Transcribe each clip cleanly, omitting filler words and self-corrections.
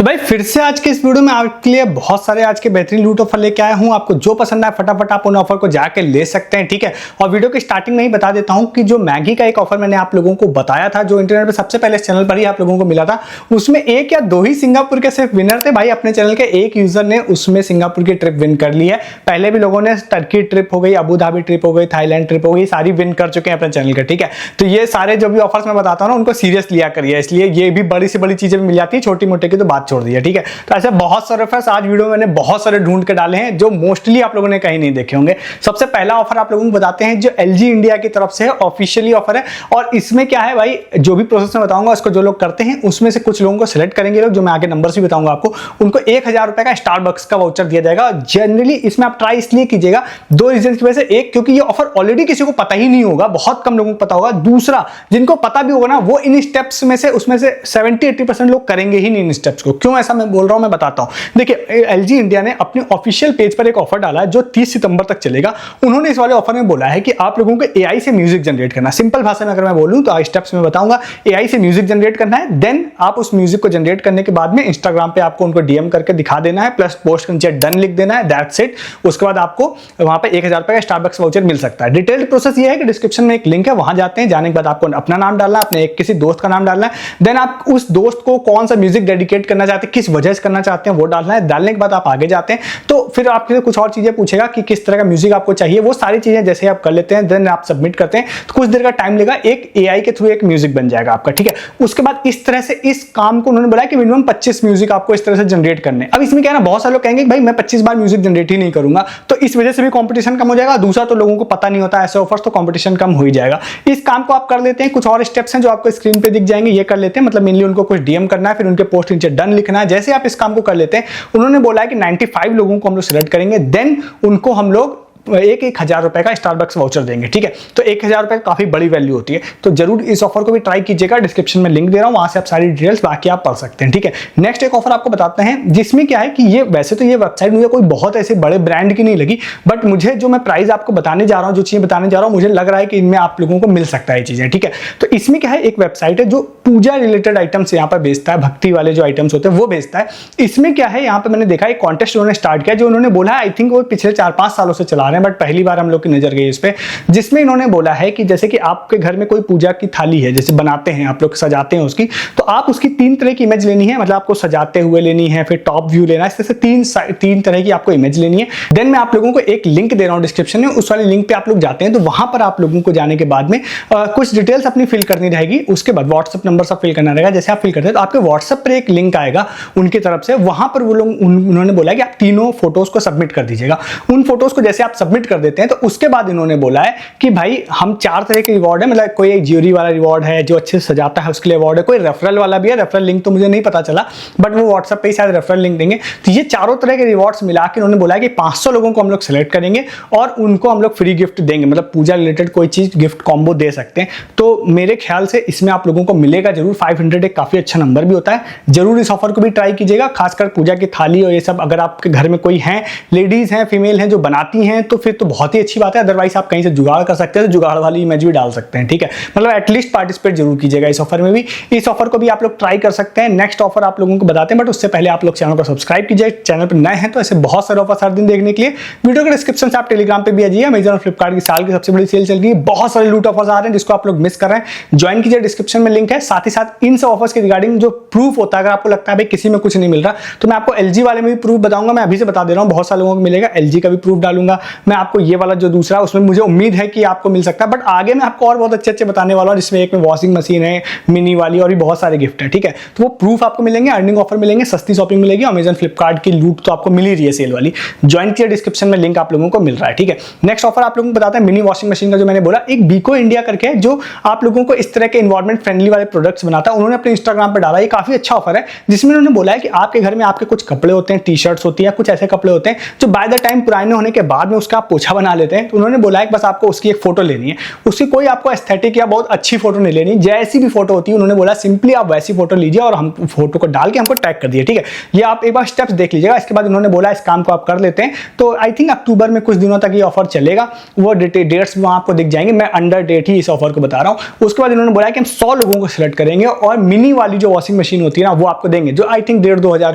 तो भाई फिर से आज के इस वीडियो में आपके लिए बहुत सारे आज के बेहतरीन लूट ऑफर लेके आया हूं। आपको जो पसंद आए फटाफट आप उन ऑफर को जाके ले सकते हैं, ठीक है। और वीडियो की स्टार्टिंग में ही बता देता हूं कि जो मैगी का एक ऑफर मैंने आप लोगों को बताया था, जो इंटरनेट पे सबसे पहले इस चैनल पर ही आप लोगों को मिला था, उसमें एक या दो ही सिंगापुर के सिर्फ विनर थे। भाई अपने चैनल के एक यूजर ने उसमें सिंगापुर की ट्रिप विन कर ली है। पहले भी लोगों ने टर्की ट्रिप हो गई, अबू धाबी ट्रिप हो गई, थाईलैंड ट्रिप हो गई, सारी विन कर चुके हैं अपने चैनल के, ठीक है। तो ये सारे जो भी ऑफर्स मैं बताता हूं ना, उनको सीरियस लिया करिए, इसलिए ये भी बड़ी से बड़ी चीजें मिल जाती है, छोटी मोटी की तो बात छोड़ दी है, ठीक है। तो ऐसे बहुत सारे ऑफर्स आज वीडियो में मैंने बहुत सारे ढूंढ के डाले हैं जो मोस्टली आप लोगों ने कहीं नहीं देखे होंगे। सबसे पहला ऑफर आप लोगों को बताते हैं जो LG इंडिया की तरफ से है, ऑफिशियली ऑफर है। और इसमें क्या है भाई, जो भी प्रोसेस मैं बताऊंगा उसको जो लोग करते हैं उसमें से कुछ लोगों को सिलेक्ट करेंगे लोग, जो मैं आगे नंबर्स भी बताऊंगा आपको, उनको 1000 रुपए का स्टारबक्स का वाउचर दिया जाएगा। जनरली इसमें आप ट्राई इसलिए कीजिएगा, दो रीजन की वजह से। एक, क्योंकि ये ऑफर ऑलरेडी किसी को पता ही नहीं होगा, बहुत कम लोगों को पता होगा। दूसरा, जिनको पता भी होगा ना, वो इन स्टेप्स में से उसमें से 70-80% लोग करेंगे ही नहीं इन स्टेप्स को। क्यों ऐसा मैं बोल रहा हूं मैं बताता हूं। देखिए LG इंडिया ने अपने ऑफिशियल पेज पर एक ऑफर डाला है जो 30 सितंबर तक चलेगा। उन्होंने इस वाले ऑफर में बोला है कि आप लोगों को AI से म्यूजिक जनरेट करना। सिंपल भाषा में अगर मैं बोलूं तो स्टेप्स में बताऊंगा, AI से म्यूजिक जनरेट करना है। देन आप उस म्यूजिक को जनरेट करने के बाद में इंस्टाग्राम पे आपको उनको DM करके दिखा देना है, प्लस पोस्ट नीचे डन लिख देना है, दैट्स इट। उसके बाद आपको वहां पे 1000 रुपए का स्टारबक्स वाउचर मिल सकता है। डिटेल्ड प्रोसेस ये है कि डिस्क्रिप्शन में एक लिंक है, वहां जाते हैं, जाने के बाद आपको अपना नाम डालना है, अपने किसी दोस्त का नाम डालना है। देन आप उस दोस्त को कौन सा म्यूजिक डेडिकेट करना चाहते हैं, किस वजह से करना चाहते हैं, वो डालना है। डालने के बाद आप आगे जाते हैं तो फिर आपसे कुछ और चीजें पूछेगा कि किस तरह का म्यूजिक आपको चाहिए। वो सारी चीजें जैसे आप कर लेते हैं, देन आप सबमिट करते हैं तो कुछ देर का टाइम लेगा, एक AI के थ्रू एक म्यूजिक बन जाएगा आपका, ठीक है। उसके बाद इस तरह से इस काम को उन्होंने बोला कि मिनिमम 25 म्यूजिक आपको इस तरह से जनरेट करने। अब इसमें क्या है ना, बहुत सारे लोग कहेंगे भाई मैं 25 बार म्यूजिक जनरेट ही नहीं करूंगा, तो इस वजह से भी कंपटीशन कम हो जाएगा। दूसरा, तो लोगों को पता नहीं होता ऐसे ऑफर्स, तो कंपटीशन कम हो ही जाएगा। इस काम को आप कर लेते हैं। कुछ और स्टेप्स हैं जो आपको स्क्रीन पे दिख जाएंगे, ये कर लेते हैं। मतलब मेनली उनको कुछ DM करना है, फिर उनके पोस्ट नीचे डन लिखना है। जैसे आप इस काम को कर लेते हैं, उन्होंने बोला है कि 95 लोगों को हम लोग सिलेक्ट करेंगे, देन उनको हम लोग 1000 रुपए का स्टारबक्स वाउचर देंगे, ठीक है। तो 1000 रुपए काफी बड़ी वैल्यू होती है, तो जरूर इस ऑफर को भी ट्राई कीजिएगा। डिस्क्रिप्शन में लिंक दे रहा हूं, वहां से आप सारी डिटेल्स बाकी आप पढ़ सकते हैं, ठीक है। नेक्स्ट एक ऑफर आपको बताते हैं जिसमें क्या है कि ये वैसे तो ये वेबसाइट मुझे कोई बहुत ऐसे बड़े ब्रांड की नहीं लगी, बट मुझे जो मैं प्राइस आपको बताने जा रहा हूं, जो चीजें बताने जा रहा हूं, मुझे लग रहा है कि इनमें आप लोगों को मिल सकता है ये चीजें, ठीक है। तो इसमें क्या है, एक वेबसाइट है जो पूजा रिलेटेड आइटम्स यहाँ पर बेचता है, भक्ति वाले जो आइटम्स होते हैं वो बेचता है। इसमें क्या है, यहाँ पे मैंने देखा एक कॉन्टेस्ट उन्होंने स्टार्ट किया, जो उन्होंने बोला आई थिंक वो पिछले 4-5 सालों से चला रहे हैं, बट पहली बार हम लोग की नजर गई इस पे। जिसमें इन्होंने बोला है कि जैसे कि आपके घर में कोई पूजा की थाली है, जैसे बनाते हैं आप लोग, सजाते हैं उसकी, तो आप उसकी 3 तरह की इमेज लेनी है। मतलब आपको सजाते हुए लेनी है, फिर टॉप व्यू लेना है, इस तरह से 3 तरह की आपको इमेज लेनी है। देन मैं आप लोगों को एक लिंक दे रहा हूं डिस्क्रिप्शन में, उस वाले लिंक पे आप लोग जाते हैं तो वहां पर आप लोगों को जाने के बाद में कुछ डिटेल्स अपनी फिल करनी रहेगी। उसके बाद व्हाट्सएप नंबर सब फिल करना रहेगा। जैसे आप फिल करते हैं तो आपके व्हाट्सएप पर एक लिंक आएगा उनकी तरफ से, वहां पर वो लोग उन्होंने बोला कि आप तीनों फोटोज को सबमिट कर दीजिएगा। उन फोटोज को जैसे आप सबमिट कर देते हैं तो उसके बाद इन्होंने बोला है कि भाई हम 4 तरह के रिवॉर्ड है। मतलब कोई एक ज्यूरी वाला रिवॉर्ड है जो अच्छे से सजाता है, उसके लिए रिवॉर्ड है। कोई रेफरल वाला भी है, रेफरल लिंक तो मुझे नहीं पता चला, बट वो व्हाट्सएप पे ही शायद रेफरल लिंक देंगे। तो ये चारों तरह के रिवॉर्ड्स मिला के उन्होंने बोला है कि 500 लोगों को हम लोग सेलेक्ट करेंगे और उनको हम लोग फ्री गिफ्ट देंगे। मतलब पूजा रिलेटेड कोई चीज गिफ्ट कॉम्बो दे सकते हैं। तो मेरे ख्याल से इसमें आप लोगों को मिलेगा जरूर। 500 एक काफी अच्छा नंबर भी होता है। जरूर इस ऑफर को भी ट्राई कीजिएगा, खासकर पूजा की थाली और ये सब। अगर आपके घर में कोई है, लेडीज हैं, फीमेल हैं जो बनाती हैं, तो फिर तो बहुत ही अच्छी बात है। अदरवाइज आप कहीं से जुगाड़ कर सकते हैं, तो जुगाड़ वाली इमेज भी डाल सकते हैं, ठीक है। मतलब एटलीस्ट पार्टिसिपेट जरूर कीजिएगा इस ऑफर में भी। इस ऑफर को भी आप लोग ट्राई कर सकते हैं। नेक्स्ट ऑफर आप लोगों को बताते हैं, बट उससे पहले आप लोग चैनल को सब्सक्राइब कीजिए। चैनल पर नए हैं तो ऐसे बहुत सारे ऑफर हर दिन देखने के लिए वीडियो के डिस्क्रिप्शन से आप टेलीग्राम पे भी आ जाइए। अमेजन और फ्लिपकार्ट की साल की सबसे बड़ी सेल चल रही है, बहुत सारे लूट ऑफर्स आ रहे हैं जिसको आप लोग मिस कर रहे हैं। ज्वाइन कीजिए, डिस्क्रिप्शन में लिंक है। साथ ही साथ इन सब ऑफर्स के रिगार्डिंग जो प्रूफ होता है, अगर आपको लगता है भाई किसी में कुछ नहीं मिल रहा, तो मैं आपको LG वाले में भी प्रूफ बताऊंगा। मैं अभी से बता दे रहा हूं, बहुत सारे लोगों को मिलेगा। LG का भी प्रूफ डालूंगा मैं आपको। ये वाला जो दूसरा उसमें मुझे उम्मीद है कि आपको मिल सकता है, बट आगे मैं आपको और बहुत अच्छे बताने वाला हूं, जिसमें एक में वॉशिंग मशीन है मिनी वाली, और भी बहुत सारे गिफ्ट है, ठीक है। तो वो प्रूफ आपको मिलेंगे, अर्निंग ऑफर मिलेंगे, सस्ती शॉपिंग मिलेगी। अमेजन फ्लिपकार्ट की लूट तो आपको मिल ही रही है सेल वाली। ज्वाइन किया, डिस्क्रिप्शन में लिंक आप लोगों को मिल रहा है, ठीक है। नेक्स्ट ऑफर आप लोगों को बताते हैं मिनी वॉशिंग मशीन का, जो मैंने बोला। एक बीको इंडिया करके है जो आप लोगों को इस तरह के एनवायरमेंट फ्रेंडली वाले प्रोडक्ट्स बनाता है। उन्होंने अपने इंस्टाग्राम पर डाला, ये काफी अच्छा ऑफर है, जिसमें उन्होंने बोला है कि आपके घर में आपके कुछ कपड़े होते हैं, टी-शर्ट्स होती है, कुछ ऐसे कपड़े होते हैं जो बाय द टाइम पुराने होने के बाद में उसका का पोछा बना लेते हैं। तो उन्होंने बोला है कि बस आपको उसकी एक फोटो लेनी है, उसकी कोई आपको एस्थेटिक या बहुत अच्छी फोटो नहीं लेनी, जैसी भी फोटो होती है उन्होंने बोला सिंपली आप वैसी फोटो लीजिए और हम फोटो को डाल के हमको टैग कर दिए, ठीक है। ये आप एक बार स्टेप्स देख लीजिएगा। इसके बाद उन्होंने बोला इस काम को आप कर लेते हैं तो आई थिंक अक्टूबर में कुछ दिनों तक ये ऑफर चलेगा, वो डेट्स वहां आपको दिख जाएंगे, मैं अंडर डेट ही इस ऑफर को बता रहा हूं। उसके बाद इन्होंने बोला कि हम 100 लोगों को सिलेक्ट करेंगे और मिनी वाली जो वॉशिंग मशीन होती है ना वो आपको देंगे, जो आई थिंक 1,500-2 हजार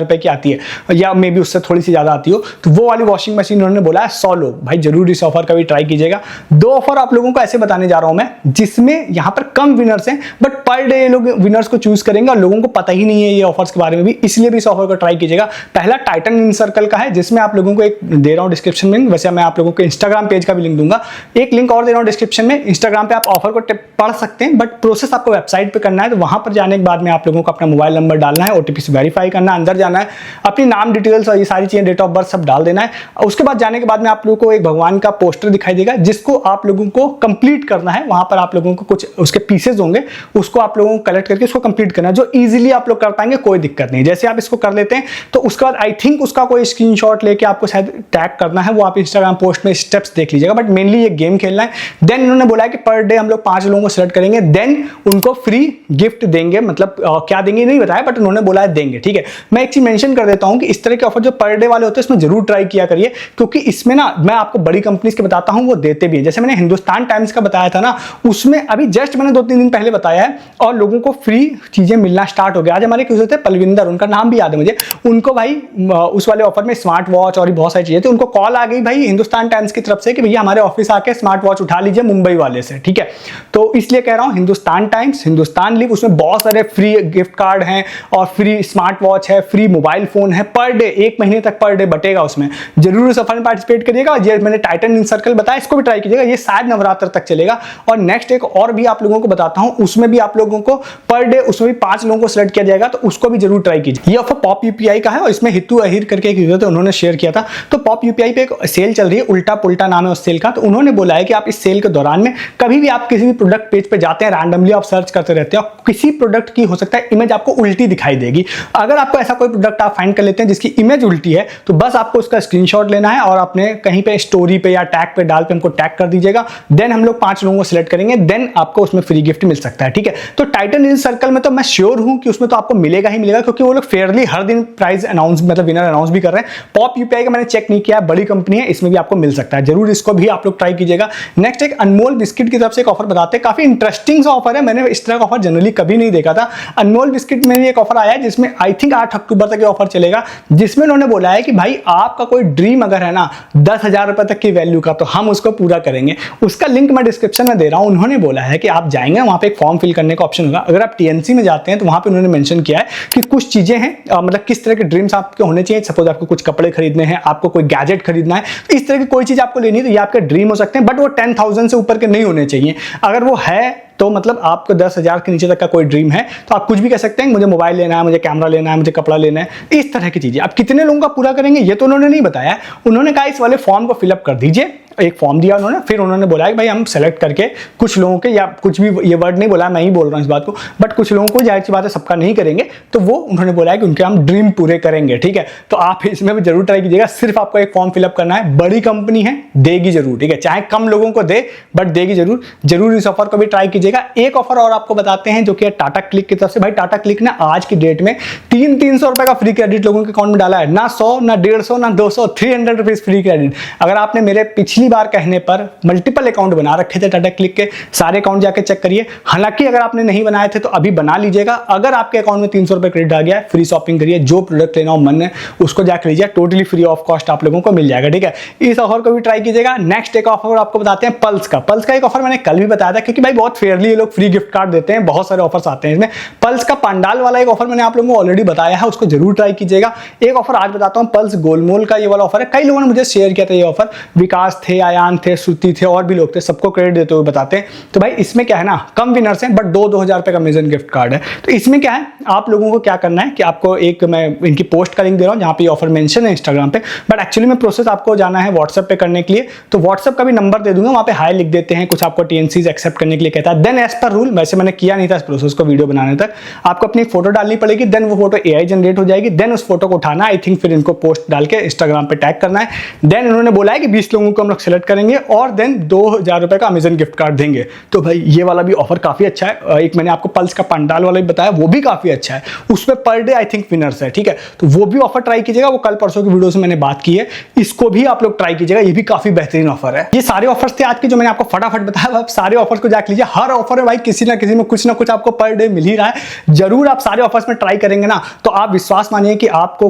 रुपए की आती है या मे बी उससे थोड़ी सी ज्यादा आती हो, तो वो वाली वॉशिंग मशीन उन्होंने बोला है 100 लोग। भाई जरूर इस ऑफर का भी ट्राई कीजिएगा। 2 ऑफर आप लोगों को ऐसे बताने जा रहा हूं मैं जिसमें यहां पर कम विनर्स हैं बट पर डे लोग विनर्स को चूज करेंगे और लोगों को पता ही नहीं है ये ऑफर्स के बारे में भी, इसलिए भी इस ऑफर को ट्राई कीजिएगा। पहला टाइटन इन सर्कल का है जिसमें आप लोगों को एक दे रहा हूं डिस्क्रिप्शन में, वैसे मैं आप लोगों को इंस्टाग्राम पेज का भी लिंक दूंगा, एक लिंक और दे रहा हूं डिस्क्रिप्शन में। इंस्टाग्राम पे आप ऑफर को पढ़ सकते हैं बट प्रोसेस आपको वेबसाइट पे करना है, तो वहां पर जाने के बाद में आप लोगों को अपना मोबाइल नंबर डालना है, ओटीपी से वेरीफाई करना है, अंदर जाना है, अपनी नाम डिटेल्स और ये सारी चीजें डेट ऑफ बर्थ सब डाल देना है। उसके बाद जाने के बाद में आप लोगों को एक भगवान का पोस्टर दिखाई देगा जिसको आप लोगों को कंप्लीट करना है। वहां पर आप लोगों को कुछ उसके पीसेज होंगे, उसको आप लोगों को कलेक्ट करके उसको कंप्लीट करना है, जो इजीली आप लोग कर पाएंगे, कोई दिक्कत नहीं। जैसे आप इसको कर लेते हैं तो उसके बाद आई थिंक उसका कोई स्क्रीनशॉट लेके आपको शायद टैग करना है, वो आप इंस्टाग्राम पोस्ट में स्टेप्स देख लीजिएगा, बट मेनली ये गेम खेलना है। देन इन्होंने बोला है कि पर डे हम लोग 5 लोगों को सिलेक्ट करेंगे, देन उनको फ्री गिफ्ट देंगे, मतलब क्या देंगे नहीं बताया बट उन्होंने बोला है देंगे, ठीक है। मैं एक चीज मेंशन कर देता हूं कि इस तरह के ऑफर जो पर डे वाले होते हैं इसमें जरूर ट्राई किया करिए, क्योंकि इसमें ना मैं आपको बड़ी कंपनीज के बताता हूं वो देते भी है। जैसे मैंने हिंदुस्तान टाइम्स का बताया था ना, उसमें अभी जस्ट मैंने 2-3 दिन पहले बताया है और लोगों को फ्री चीजें मिलना स्टार्ट हो गया। आज हमारे किसी थे पलविंदर, उनका नाम भी याद है मुझे, उनको भाई उस वाले ऑफर में स्मार्ट वॉच और बहुत सारी चीजें थी, उनको कॉल आ गई भाई हिंदुस्तान टाइम्स की तरफ से कि भैया हमारे ऑफिस आके स्मार्ट वॉच उठा लीजिए मुंबई वाले से, ठीक है। तो इसलिए कह रहा हूं हिंदुस्तान टाइम्स, हिंदुस्तान लिव, उसमें बहुत सारे फ्री गिफ्ट कार्ड हैं और फ्री स्मार्ट वॉच है, फ्री मोबाइल फोन है, पर डे 1 महीने तक पर डे बटेगा उसमें। जरूर इस ऑफर में पार्टिसिपेट करिएगा। ये मैंने टाइटन इन सर्कल बताया, इसको भी ट्राई कीजिएगा, ये शायद नवरात्र तक चलेगा। और नेक्स्ट एक और भी आप लोगों को बताता हूं, उसमें भी आप लोगों को पर डे उसमें भी 5 लोगों को सिलेक्ट किया जाएगा, तो उसको भी जरूर ट्राई कीजिए। ये ऑफर पॉप यूपीआई का है और इसमें हितू अहिर करके एक यूजर थे, उन्होंने शेयर किया था। तो पॉप यूपीआई पे एक सेल चल रही है, उल्टा पुल्टा नाम है उस सेल का, तो उन्होंने बोला है कि आप इस सेल के दौरान में कभी भी आप किसी भी प्रोडक्ट पेज पे जाते हैं, रैंडमली आप सर्च करते रहते हैं, किसी प्रोडक्ट की हो सकता है इमेज आपको उल्टी दिखाई देगी। अगर आपको ऐसा कोई प्रोडक्ट आप फाइंड कर लेते हैं जिसकी इमेज उल्टी है, तो बस आपको उसका स्क्रीनशॉट लेना है और अपने कहीं पे स्टोरी पे या टैग पे डाल पे हमको टैग कर दीजिएगा। देन हम लोग 5 लोगों को सिलेक्ट करेंगे, देन आपको उसमें फ्री गिफ्ट मिल सकता है, ठीक है। तो टाइटन इन सर्कल में तो मैं श्योर हूं कि उसमें तो आपको मिलेगा ही मिलेगा, क्योंकि वो लोग फेयरली हर दिन प्राइस अनाउंस मतलब विनर अनाउंस भी कर रहे हैं। पॉप यूपीआई का मैंने चेक नहीं किया, बड़ी कंपनी है, इसमें भी आपको मिल सकता है, जरूर इसको भी आप लोग ट्राई कीजिएगा। नेक्स्ट एक अनमोल बिस्किट की तरफ से एक ऑफर बताते हैं, काफी इंटरेस्टिंग सा ऑफर है, मैंने इस तरह का ऑफर जनरली कभी नहीं देखा था। अनमोल बिस्किट में एक ऑफर आया है जिसमें आई थिंक 8 अक्टूबर तक ये ऑफर चलेगा, जिसमें उन्होंने बोला है कि भाई आपका कोई ड्रीम अगर है ना 10,000 रुपए तक की वैल्यू का, तो हम उसको पूरा करेंगे। उसका लिंक मैं डिस्क्रिप्शन में दे रहा हूं। उन्होंने बोला है कि आप जाएंगे वहां पे एक फॉर्म फिल करने का ऑप्शन होगा, अगर आप टीएनसी में जाते हैं तो वहां पे उन्होंने मेंशन किया है कि कुछ चीजें हैं, मतलब किस तरह के ड्रीम्स आपके होने चाहिए। सपोज आपको कुछ कपड़े खरीदने हैं, आपको कोई गैजेट खरीदना है, तो इस तरह की कोई चीज आपको लेनी है तो ये आपके ड्रीम हो सकते हैं, बट वो 10,000 से ऊपर के नहीं होने चाहिए। अगर वो है तो मतलब आपको 10,000 के नीचे तक का कोई ड्रीम है तो आप कुछ भी कह सकते हैं, मुझे मोबाइल लेना है, मुझे कैमरा लेना है, मुझे कपड़ा लेना है, इस तरह की चीजें। आप कितने लोगों का पूरा करेंगे ये तो उन्होंने नहीं बताया। उन्होंने कहा इस वाले फॉर्म को फिलअप कर दीजिए, एक फॉर्म दिया उन्होंने, फिर उन्होंने बोला कि भाई हम सेलेक्ट करके कुछ लोगों के, या कुछ भी ये वर्ड नहीं बोला, मैं ही बोल रहा हूँ इस बात को, बट कुछ लोगों को, जाहिर सी बात है सबका नहीं करेंगे, तो वो उन्होंने बोला है कि उनके हम ड्रीम पूरे करेंगे, ठीक है। तो आप इसमें भी जरूर ट्राई कीजिएगा, सिर्फ आपको एक फॉर्म फिलअप करना है, बड़ी कंपनी है, देगी जरूर, ठीक है, चाहे कम लोगों को दे बट देगी जरूर। जरूर इस ऑफर को भी ट्राई कीजिएगा। एक ऑफर और आपको बताते हैं जो कि टाटा क्लिक की तरफ से। भाई टाटा क्लिक ने आज की डेट में 300 रुपए का फ्री क्रेडिट लोगों के अकाउंट में डाला है, ना 100 ना 150 ना 200, 300 रुपीज फ्री क्रेडिट। अगर आपने मेरे पिछली बार कहने पर मल्टीपल अकाउंट बना रखे थे टाटा क्लिक के, सारे अकाउंट जाके चेक करिए। हालांकि अगर आपने नहीं बनाए थे तो अभी बना लीजिएगा। अगर आपके अकाउंट में 300 रुपए क्रेडिट आ गया है, फ्री शॉपिंग करिए, जो प्रोडक्ट लेना हो मन है उसको जाकर लीजिए, टोटली फ्री ऑफ कॉस्ट आप लोगों को मिल जाएगा, ठीक है। इस ऑफर को भी ट्राई कीजिएगा। नेक्स्ट एक ऑफर आपको बताते हैं पल्स का। पल्स का एक ऑफर मैंने कल भी बताया था, क्योंकि भाई बहुत फेयरली ये लोग फ्री गिफ्ट कार्ड देते हैं, बहुत सारे ऑफर्स आते हैं इसमें। पल्स का पंडाल वाला एक ऑफर मैंने आप लोगों को ऑलरेडी बताया है, उसको जरूर ट्राई कीजिएगा। एक ऑफर आज बताता हूं, पल्स गोलमोल का ये वाला ऑफर है। कई लोगों ने मुझे शेयर किया था ये ऑफर, विकास थे, आयान थे, श्रुति थे, और भी लोग थे, सबको क्रेडिट देते हुए बताते हैं। तो भाई इसमें क्या है ना, कम विनर्स हैं बट 2,000 रुपए का अमेजन गिफ्ट कार्ड है। तो इसमें क्या है, आप लोगों को क्या करना है कि आपको एक, मैं इनकी पोस्ट का लिंक दे रहा हूं जहां पे ऑफर मेंशन है इंस्टाग्राम पे, बट एक्चुअली में प्रोसेस आपको जाना है व्हाट्सएप पे करने के लिए। तो व्हाट्सएप का भी नंबर दे दूंगा, वहां पे हाई लिख देते हैं, कुछ आपको टीएनसीज एक्सेप्ट करने के लिए कहता है। देन एज पर रूल, वैसे मैंने किया नहीं था इस प्रोसेस को वीडियो बनाने तक, आपको अपनी फोटो डालनी पड़ेगी, देन वो फोटो एआई जनरेट हो जाएगी, देन उस फोटो को उठाना, आई थिंक फिर इनको पोस्ट डाल के इंस्टाग्राम पे टैग करना है। देन उन्होंने बोला है कि 20 लोगों को हम लोग लोग सेलेक्ट करेंगे और देन 2000 रुपए का अमेजन गिफ्ट कार्ड देंगे। तो भाई ये वाला भी ऑफर काफी अच्छा है। एक मैंने आपको पल्स का पंडाल वाला भी बताया, वो भी काफी अच्छा है, उसमें per day I think winners है, ठीक है। तो वो भी ऑफर ट्राई कीजिएगा, वो कल परसों की वीडियो से मैंने बात की है, इसको भी आप लोग ट्राई कीजिएगा, ये भी काफी बेहतरीन ऑफर है। ये सारे ऑफर्स थे आज के जो मैंने आपको फटाफट बताया। आप सारे ऑफर्स को जाके लीजिए, हर ऑफर में भाई किसी ना किसी में कुछ ना कुछ आपको पर डे मिल ही रहा है। जरूर आप सारे ऑफर्स में ट्राई करेंगे ना तो आप विश्वास मानिए कि आपको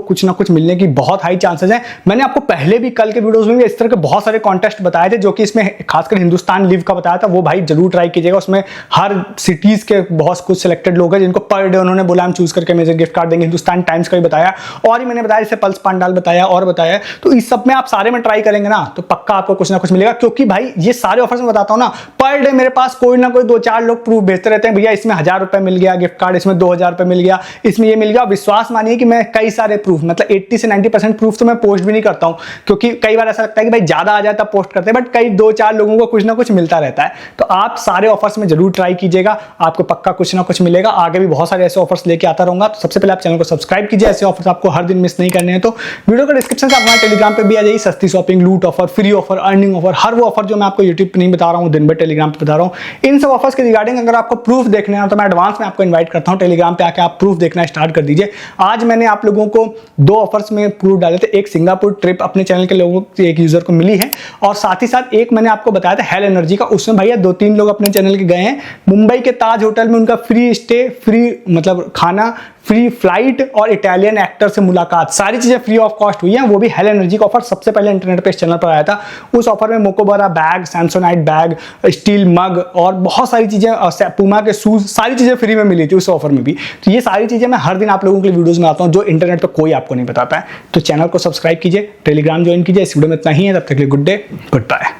कुछ ना कुछ मिलने की बहुत हाई चांसेस है। मैंने आपको पहले भी कल के वीडियोस में भी इस तरह के बहुत सारे कॉन्टेस्ट बताए थे, जो कि इसमें खासकर हिंदुस्तान लिव का बताया था, वो भाई जरूर ट्राई कीजिएगा। उसमें हर सिटीज के बहुत कुछ सिलेक्टेड लोग हैं जिनको पर डे उन्होंने बोला हम चूज करके अमेजन गिफ्ट कार्ड देंगे। हिंदुस्तान टाइम्स का भी बताया और ही मैंने बताया, जैसे पल्स पंडाल बताया और बताया। तो इस सब में आप सारे में ट्राई करेंगे ना तो पक्का आपको कुछ ना कुछ मिलेगा, क्योंकि भाई ये सारे ऑफर्स में बताता हूं ना, पर डे मेरे पास कोई ना कोई 2-4 लोग प्रूफ भेजते रहते हैं, भैया इसमें 1000 रुपए मिल गया गिफ्ट कार्ड, इसमें 2000 रुपए मिल गया, इसमें ये मिल गया। विश्वास मानिए कि मैं कई सारे प्रूफ, मतलब 80 से 90% प्रूफ तो मैं पोस्ट भी नहीं करता हूं, क्योंकि कई बार ऐसा लगता है कि भाई ज्यादा आ जाए तब पोस्ट करते हैं, बट कई 2-4 लोगों को कुछ ना कुछ मिलता रहता है। तो आप सारे ऑफर्स में जरूर ट्राई कीजिएगा, आपको पक्का कुछ ना कुछ मिलेगा। आगे भी बहुत सारे ऐसे ऑफर्स लेके आता रहूंगा। तो सबसे पहले आप चैनल को सब्सक्राइब कीजिए, ऐसे ऑफर्स आपको हर दिन मिस नहीं करने हैं। तो वीडियो का डिस्क्रिप्शन से आप हमारे टेलीग्राम पे भी आ जाइए, सस्ती शॉपिंग, लूट offer, free offer, earning offer, हर वो ऑफर जो मैं आपको यूट्यूब पे नहीं बता रहा हूँ, दिन भर टेलीग्राम पे बता रहा हूँ। इन सब ऑफर्स के रिगार्डिंग अगर आपको प्रूफ देखने हैं तो मैं एडवांस में आपको इन्वाइट करता हूँ, टेलीग्राम पे आके आप प्रूफ देखना स्टार्ट कर दीजिए। आज मैंने आप लोगों को 2 ऑफर्स में प्रूफ डाले थे, एक सिंगापुर ट्रिप अपने चैनल के लोगों को, एक यूजर को मिली है, और साथ ही साथ एक मैंने आपको बताया था हेल एनर्जी का, उसमें भैया 2-3 लोग अपने चैनल के गए हैं, मुंबई के ताज होटल में उनका फ्री स्टे, फ्री मतलब खाना, फ्री फ्लाइट और इटालियन एक्टर से मुलाकात, सारी चीजें फ्री ऑफ कॉस्ट हुई हैं। वो भी हेल एनर्जी का ऑफर सबसे पहले इंटरनेट पे इस चैनल पर आया था। उस ऑफर में मोकोबरा बैग, सैमसोनाइट बैग, स्टील मग और बहुत सारी चीजें, पूमा के शूज, सारी चीजें फ्री में मिली थी उस ऑफर में भी। तो ये सारी चीजें मैं हर दिन आप लोगों के लिए वीडियोस में आता हूँ, जो इंटरनेट पर कोई आपको नहीं बताता है। तो चैनल को सब्सक्राइब कीजिए, टेलीग्राम ज्वाइन कीजिए। इस वीडियो में इतना ही है, तब तक के लिए गुड डे, गुड बाय।